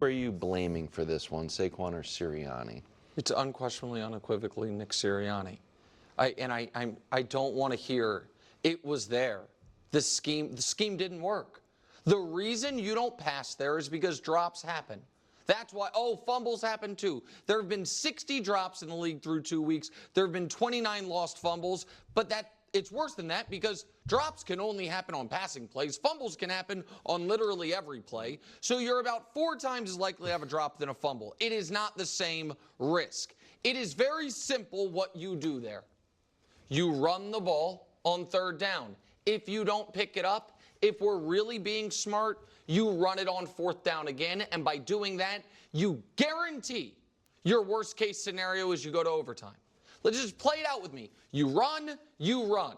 Who are you blaming for this one, Saquon or Sirianni? It's unquestionably, unequivocally Nick Sirianni. I don't want to hear it was there. The scheme didn't work. The reason you don't pass there is because drops happen. That's why, fumbles happen too. There have been 60 drops in the league through 2 weeks. There have been 29 lost fumbles, but it's worse than that because drops can only happen on passing plays. Fumbles can happen on literally every play. So you're about 4 times as likely to have a drop than a fumble. It is not the same risk. It is very simple what you do there. You run the ball on 3rd down. If you don't pick it up, if we're really being smart, you run it on 4th down again. And by doing that, you guarantee your worst case scenario is you go to overtime. Let's just play it out with me. You run, you run.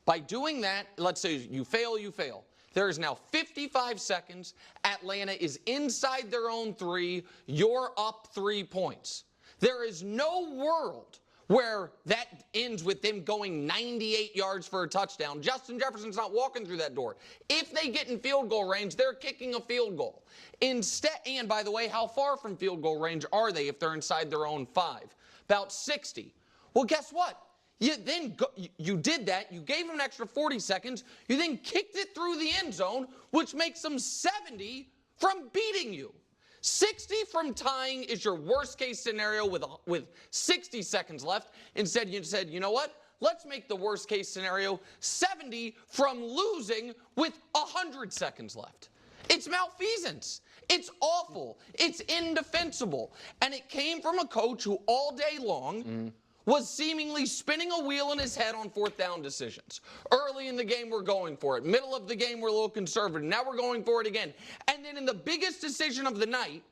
By doing that, let's say you fail, you fail. There is now 55 seconds. Atlanta is inside their own 3. You're up 3 points. There is no world where that ends with them going 98 yards for a touchdown. Justin Jefferson's not walking through that door. If they get in field goal range, they're kicking a field goal. Instead, and by the way, how far from field goal range are they if they're inside their own 5? About 60. Well, guess what? You did that. You gave them an extra 40 seconds. You then kicked it through the end zone, which makes them 70 from beating you. 60 from tying is your worst case scenario with 60 seconds left. Instead, you said, you know what? Let's make the worst case scenario 70 from losing with 100 seconds left. It's malfeasance. It's awful. It's indefensible. And it came from a coach who all day long was seemingly spinning a wheel in his head on 4th down decisions. Early in the game, we're going for it. Middle of the game, we're a little conservative. Now we're going for it again. And then in the biggest decision of the night,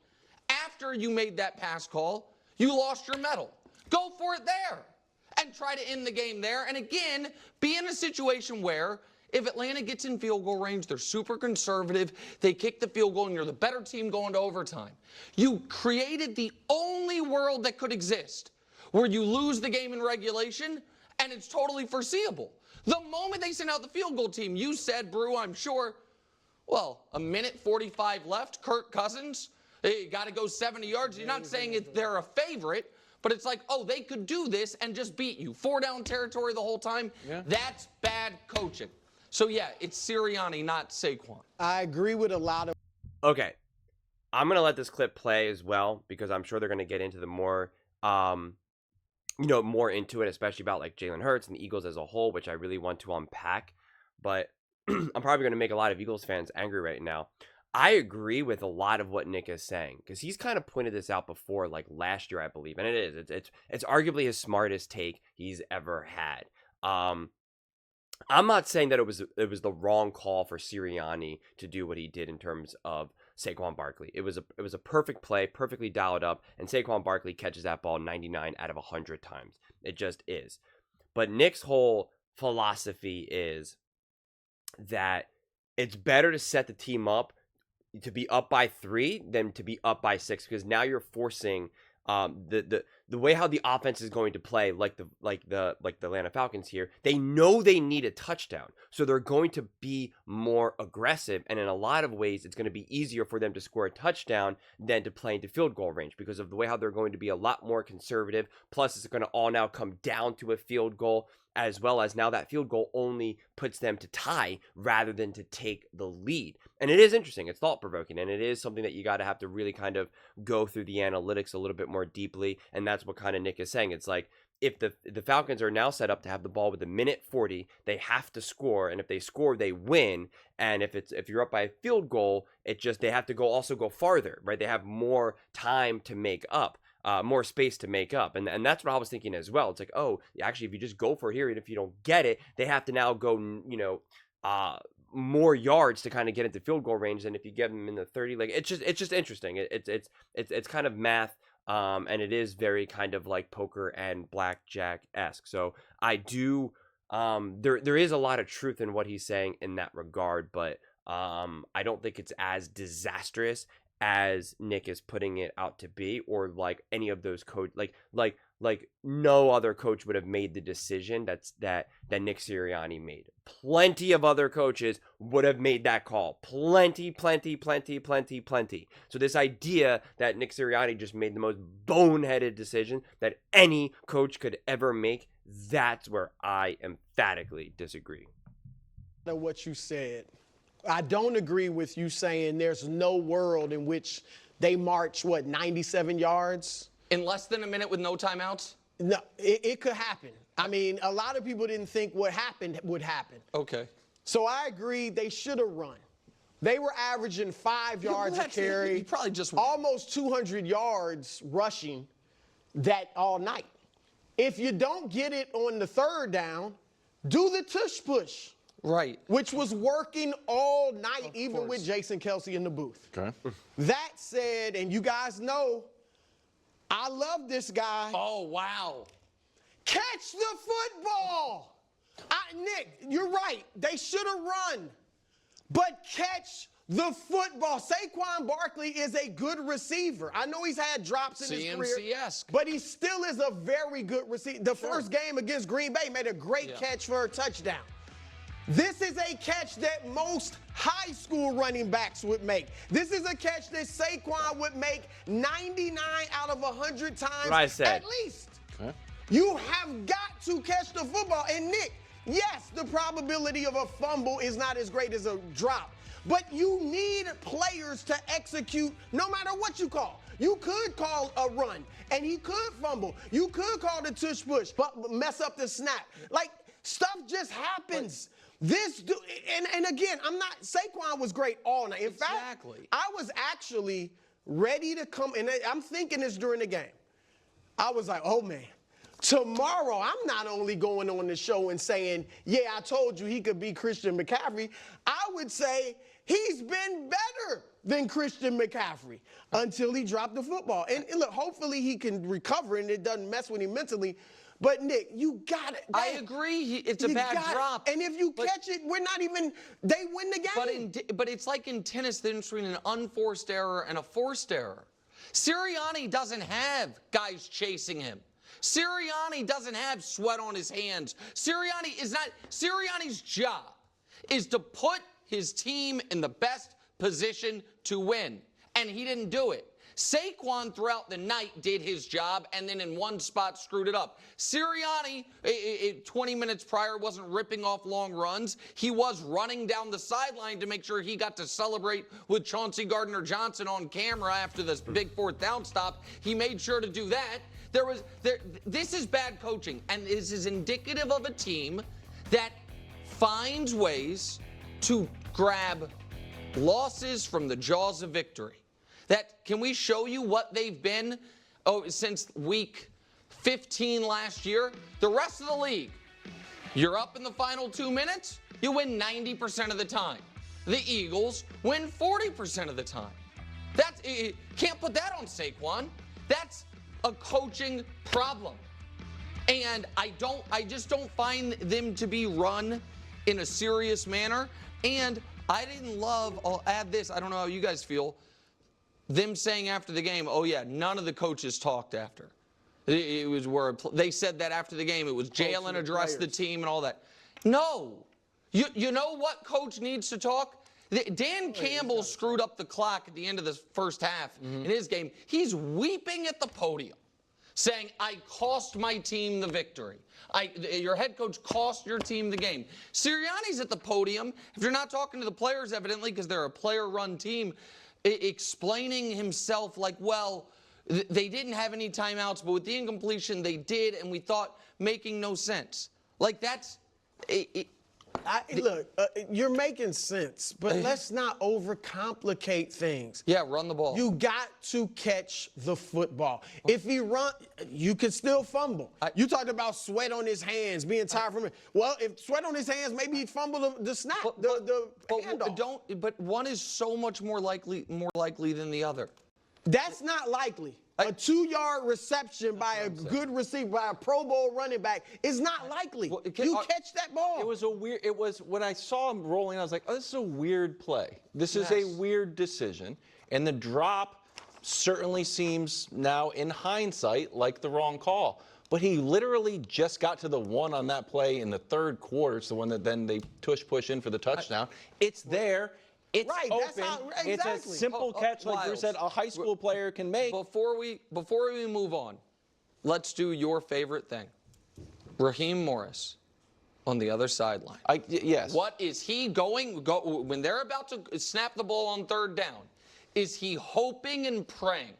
after you made that pass call, you lost your mettle. Go for it there and try to end the game there. And again, be in a situation where if Atlanta gets in field goal range, they're super conservative, they kick the field goal, and you're the better team going to overtime. You created the only world that could exist where you lose the game in regulation, and it's totally foreseeable. The moment they sent out the field goal team, you said, Brew, I'm sure, well, a minute 45 left, Kirk Cousins, you got to go 70 yards. You're not saying they're a favorite, but it's like, they could do this and just beat you. 4 down territory the whole time. Yeah. That's bad coaching. So, yeah, it's Sirianni, not Saquon. I agree with a lot of... Okay. I'm going to let this clip play as well because I'm sure they're going to get into the more... more into it, especially about like Jalen Hurts and the Eagles as a whole, which I really want to unpack. But I'm probably going to make a lot of Eagles fans angry right now. I agree with a lot of what Nick is saying because he's kind of pointed this out before, like last year, I believe, and it is. It's arguably his smartest take he's ever had. I'm not saying that it was the wrong call for Sirianni to do what he did in terms of Saquon Barkley. It was a perfect play, perfectly dialed up, and Saquon Barkley catches that ball 99 out of 100 times. It just is. But Nick's whole philosophy is that it's better to set the team up to be up by 3 than to be up by 6 because now you're forcing the way how the offense is going to play, like the Atlanta Falcons here, they know they need a touchdown, so they're going to be more aggressive, and in a lot of ways, it's going to be easier for them to score a touchdown than to play into field goal range because of the way how they're going to be a lot more conservative. Plus, it's going to all now come down to a field goal, as well as now that field goal only puts them to tie rather than to take the lead. And it is interesting. It's thought-provoking, and it is something that you got to have to really kind of go through the analytics a little bit more deeply, and that's what kind of Nick is saying. It's like, if the Falcons are now set up to have the ball with a minute 40, they have to score, and if they score, they win. And if you're up by a field goal, they have to also go farther, right? They have more time to make up. More space to make up. And that's what I was thinking as well. It's like, actually, if you just go for here, and if you don't get it, they have to now go, more yards to kind of get into field goal range than if you get them in the 30. Like, it's just interesting. It's kind of math, and it is very kind of like poker and blackjack-esque. So I do, there is a lot of truth in what he's saying in that regard, but I don't think it's as disastrous as Nick is putting it out to be, or like any of those coach like no other coach would have made the decision that Nick Sirianni made. Plenty of other coaches would have made that call. Plenty. So this idea that Nick Sirianni just made the most boneheaded decision that any coach could ever make, that's where I emphatically disagree. What you said, I don't agree with you saying there's no world in which they march 97 yards In less than a minute with no timeouts? No, it could happen. I mean, a lot of people didn't think what happened would happen. Okay. So I agree they should have run. They were averaging 5 yards a carry, You probably just almost 200 yards rushing that all night. If you don't get it on the third down, do the tush push. Right. Which was working all night, even with Jason Kelsey in the booth. Okay. That said, and you guys know, I love this guy. Oh, wow. Catch the football. Nick, you're right. They should have run. But catch the football. Saquon Barkley is a good receiver. I know he's had drops in his career, CMC-esque. but he still is a very good receiver. The first game against Green Bay made a great catch for a touchdown. This is a catch that most high school running backs would make. This is a catch that Saquon would make 99 out of 100 times What I said. at least. Okay. You have got to catch the football. And Nick, yes, the probability of a fumble is not as great as a drop, but you need players to execute no matter what you call. You could call a run, and he could fumble. You could call the tush push, but mess up the snap. Like, stuff just happens. This dude, and again, Saquon was great all night. In fact, I was actually ready to come, and I'm thinking this during the game. I was like, oh man, tomorrow I'm not only going on the show and saying, yeah, I told you he could be Christian McCaffrey. I would say he's been better than Christian McCaffrey until he dropped the football. And look, hopefully he can recover and it doesn't mess with him mentally. But, Nick, you got it. I agree. It's a bad drop. And if you catch it, they win the game. But it's like in tennis, the difference between an unforced error and a forced error. Sirianni doesn't have guys chasing him. Sirianni doesn't have sweat on his hands. Sirianni's job is to put his team in the best position to win. And he didn't do it. Saquon throughout the night did his job and then in one spot screwed it up. Sirianni, 20 minutes prior, wasn't ripping off long runs. He was running down the sideline to make sure he got to celebrate with Chauncey Gardner-Johnson on camera after this big fourth down stop. He made sure to do that. This is bad coaching, and this is indicative of a team that finds ways to grab losses from the jaws of victory. Can we show you what they've been since week 15 last year? The rest of the league, you're up in the final 2 minutes, you win 90% of the time. The Eagles win 40% of the time. Can't put that on Saquon. That's a coaching problem. And I just don't find them to be run in a serious manner. And I didn't love, I'll add this, I don't know how you guys feel, them saying after the game, oh yeah, none of the coaches talked after. It was where they said that after the game. It was Jalen addressed the team and all that. No. You know what coach needs to talk? Dan Campbell screwed up the clock at the end of the first half in his game. He's weeping at the podium saying, I cost my team the victory. Your head coach cost your team the game. Sirianni's at the podium. If you're not talking to the players, evidently, because they're a player-run team, explaining himself like, well, they didn't have any timeouts, but with the incompletion, they did, and we thought making no sense. Like, that's... Look, you're making sense, but let's not overcomplicate things. Yeah, run the ball. You got to catch the football. If he run, you can still fumble. You talked about sweat on his hands, being tired from it. Well, if sweat on his hands, maybe he'd fumble the snap, the handoff. But one is so much more likely than the other. That's not likely. A 2-yard reception by a good receiver, by a Pro Bowl running back, is not likely. You catch that ball. When I saw him rolling, I was like, oh, this is a weird play. This is a weird decision. And the drop certainly seems now, in hindsight, like the wrong call. But he literally just got to the one on that play in the third quarter. It's the one that then they push in for the touchdown. It's there. It's Right, open. that's how- It's a exactly. simple catch, like Bruce said, a high school player can make. Before we move on, let's do your favorite thing. Raheem Morris on the other sideline. Yes. What is he when they're about to snap the ball on third down? Is he hoping and praying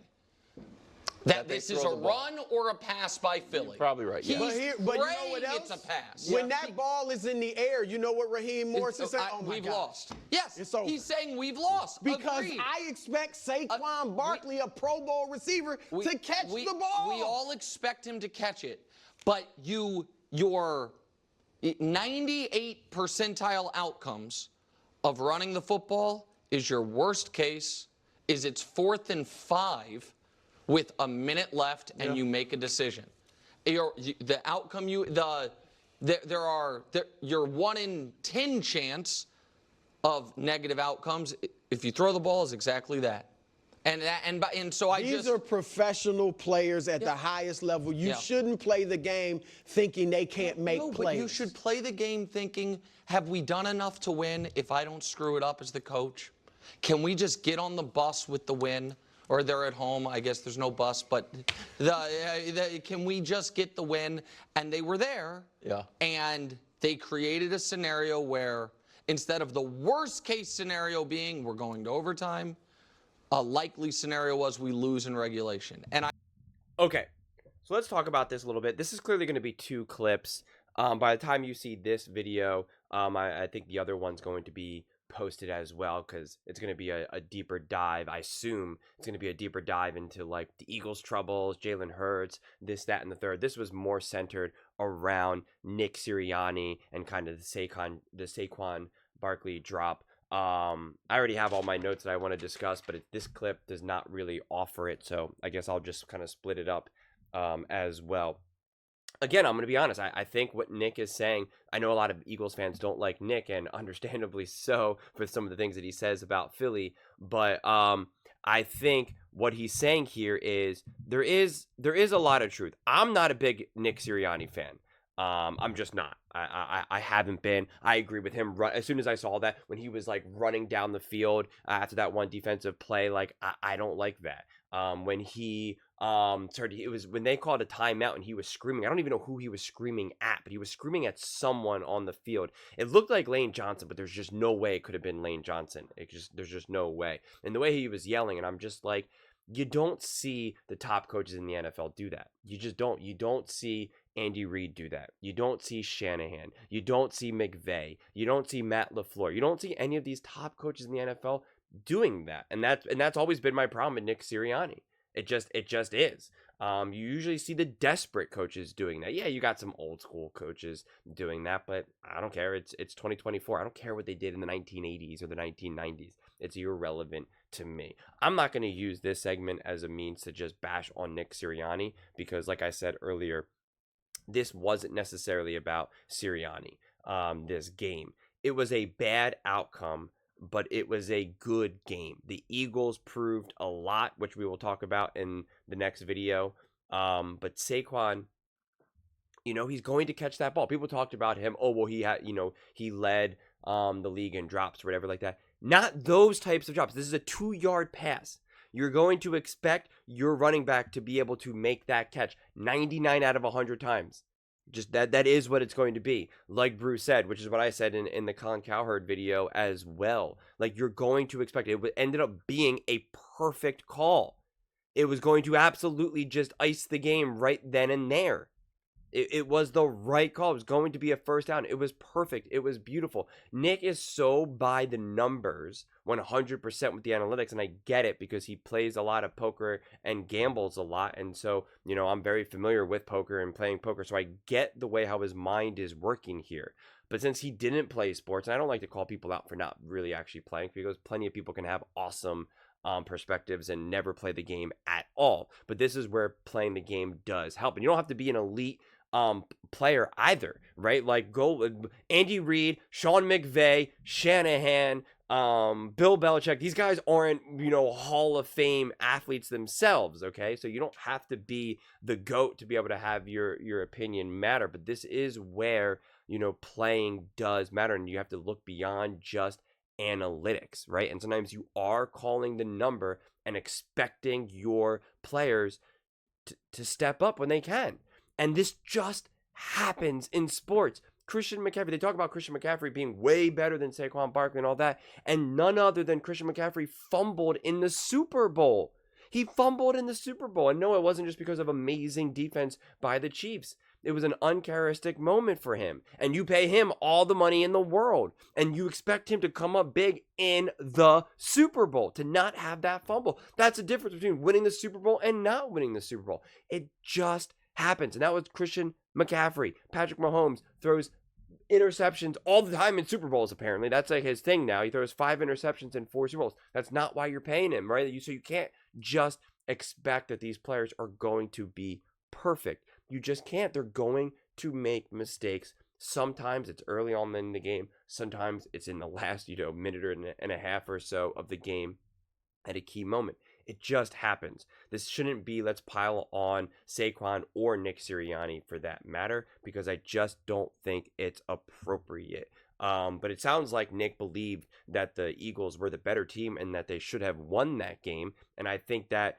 that they this is a throw the ball. run or a pass by Philly? You're probably right, yeah. He's But you know praying what else? it's a pass. When that ball is in the air, you know what Raheem Morris is saying? Oh my we've God. lost. Yes, It's over. he's saying we've lost. Because Agreed. I expect Saquon Barkley, a Pro Bowl receiver, to catch the ball. We all expect him to catch it, but your 98 percentile outcomes of running the football is your worst case is it's 4th and 5 with a minute left and you make a decision. Your 1 in 10 chance of negative outcomes if you throw the ball is exactly that. And so These are professional players at the highest level. You shouldn't play the game thinking they can't make plays. But you should play the game thinking, have we done enough to win if I don't screw it up as the coach? Can we just get on the bus with the win? Or they're at home, I guess there's no bus, but can we just get the win? And they were there. Yeah. And they created a scenario where instead of the worst case scenario being we're going to overtime, a likely scenario was we lose in regulation. Okay, so let's talk about this a little bit. This is clearly going to be 2 clips. By the time you see this video, I think the other one's going to be posted as well because it's going to be a deeper dive. I assume it's going to be a deeper dive into like the Eagles' troubles, Jalen Hurts, this, that, and the third. This was more centered around Nick Sirianni and kind of the Saquon Barkley drop. I already have all my notes that I want to discuss, but this clip does not really offer it, so I guess I'll just kind of split it up as well. Again, I'm going to be honest. I think what Nick is saying, I know a lot of Eagles fans don't like Nick, and understandably so for some of the things that he says about Philly, but I think what he's saying here is there is a lot of truth. I'm not a big Nick Sirianni fan. I'm just not. I haven't been. I agree with him. As soon as I saw that, when he was like running down the field after that one defensive play, like I don't like that. When he it was when they called a timeout and he was screaming. I don't even know who he was screaming at, but he was screaming at someone on the field. It looked like Lane Johnson, but there's just no way it could have been Lane Johnson. There's just no way. And the way he was yelling, and I'm just like, you don't see the top coaches in the NFL do that. You just don't. You don't see Andy Reid do that. You don't see Shanahan. You don't see McVay. You don't see Matt LaFleur. You don't see any of these top coaches in the NFL doing that. And that's always been my problem with Nick Sirianni. It just is. You usually see the desperate coaches doing that. Yeah, you got some old school coaches doing that, but I don't care. It's 2024. I don't care what they did in the 1980s or the 1990s. It's irrelevant to me. I'm not going to use this segment as a means to just bash on Nick Sirianni because, like I said earlier, this wasn't necessarily about Sirianni, this game. It was a bad outcome, but it was a good game. The Eagles proved a lot, which we will talk about in the next video. But Saquon, he's going to catch that ball. People talked about him. Oh, well, he led the league in drops or whatever like that. Not those types of drops. This is a 2-yard pass. You're going to expect your running back to be able to make that catch 99 out of 100 times. Just that is what it's going to be. Like Bruce said, which is what I said in the Colin Cowherd video as well. Like, you're going to expect it. It ended up being a perfect call. It was going to absolutely just ice the game right then and there. It was the right call. It was going to be a first down. It was perfect. It was beautiful. Nick is so by the numbers 100% with the analytics, and I get it because he plays a lot of poker and gambles a lot. And so, I'm very familiar with poker and playing poker, so I get the way how his mind is working here. But since he didn't play sports, and I don't like to call people out for not really actually playing because plenty of people can have awesome perspectives and never play the game at all. But this is where playing the game does help. And you don't have to be an elite player either, right? Like, go Andy Reid, Sean McVay, Shanahan, Bill Belichick, these guys aren't, Hall of Fame athletes themselves, okay? So you don't have to be the GOAT to be able to have your opinion matter, but this is where, playing does matter, and you have to look beyond just analytics, right? And sometimes you are calling the number and expecting your players to step up when they can. And this just happens in sports. Christian McCaffrey, they talk about Christian McCaffrey being way better than Saquon Barkley and all that, and none other than Christian McCaffrey fumbled in the Super Bowl. He fumbled in the Super Bowl, and no, it wasn't just because of amazing defense by the Chiefs. It was an uncharacteristic moment for him, and you pay him all the money in the world, and you expect him to come up big in the Super Bowl, to not have that fumble. That's the difference between winning the Super Bowl and not winning the Super Bowl. It just happens, and that was Christian McCaffrey. Patrick Mahomes throws interceptions all the time in Super Bowls, apparently. That's like his thing now. He throws 5 interceptions in 4 Super Bowls. That's not why you're paying him, right? So you can't just expect that these players are going to be perfect. You just can't. They're going to make mistakes. Sometimes it's early on in the game. Sometimes it's in the last, minute and a half or so of the game at a key moment. It just happens. This shouldn't be let's pile on Saquon or Nick Sirianni for that matter, because I just don't think it's appropriate. But it sounds like Nick believed that the Eagles were the better team and that they should have won that game. And I think that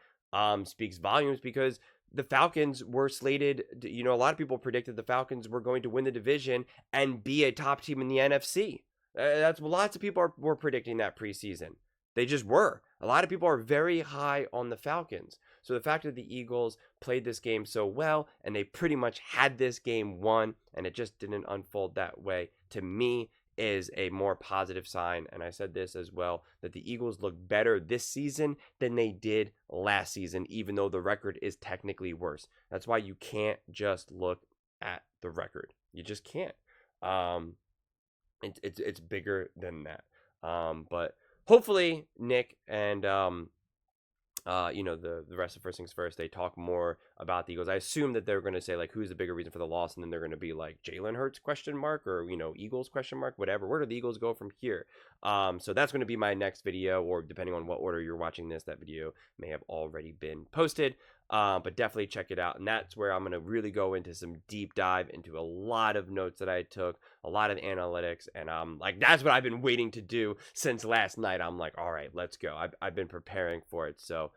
speaks volumes, because the Falcons were slated, a lot of people predicted the Falcons were going to win the division and be a top team in the NFC. That's lots of people were predicting that preseason. They just were. A lot of people are very high on the Falcons. So the fact that the Eagles played this game so well and they pretty much had this game won and it just didn't unfold that way, to me, is a more positive sign. And I said this as well, that the Eagles look better this season than they did last season, even though the record is technically worse. That's why you can't just look at the record. You just can't. It's bigger than that. But hopefully Nick and the rest of First Things First, they talk more about the Eagles. I assume that they're going to say like who's the bigger reason for the loss, and then they're going to be like Jalen Hurts ? Or Eagles ? Whatever. Where do the Eagles go from here? So that's going to be my next video, or depending on what order you're watching this, that video may have already been posted. But definitely check it out, and that's where I'm going to really go into some deep dive into a lot of notes that I took, a lot of analytics, and that's what I've been waiting to do since last night. I'm like, all right, let's go. I've been preparing for it, so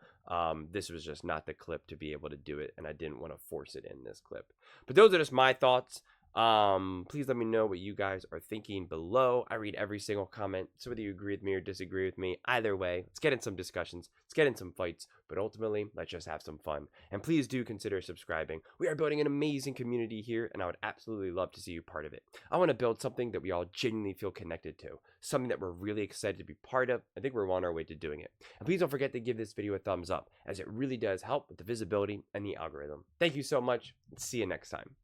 this was just not the clip to be able to do it, and I didn't want to force it in this clip. But those are just my thoughts. Please let me know what you guys are thinking below. I read every single comment, so whether you agree with me or disagree with me, either way, let's get in some discussions, let's get in some fights, but ultimately, let's just have some fun. And please do consider subscribing. We are building an amazing community here, and I would absolutely love to see you part of it. I want to build something that we all genuinely feel connected to, something that we're really excited to be part of. I think we're on our way to doing it. And please don't forget to give this video a thumbs up, as it really does help with the visibility and the algorithm. Thank you so much, and see you next time.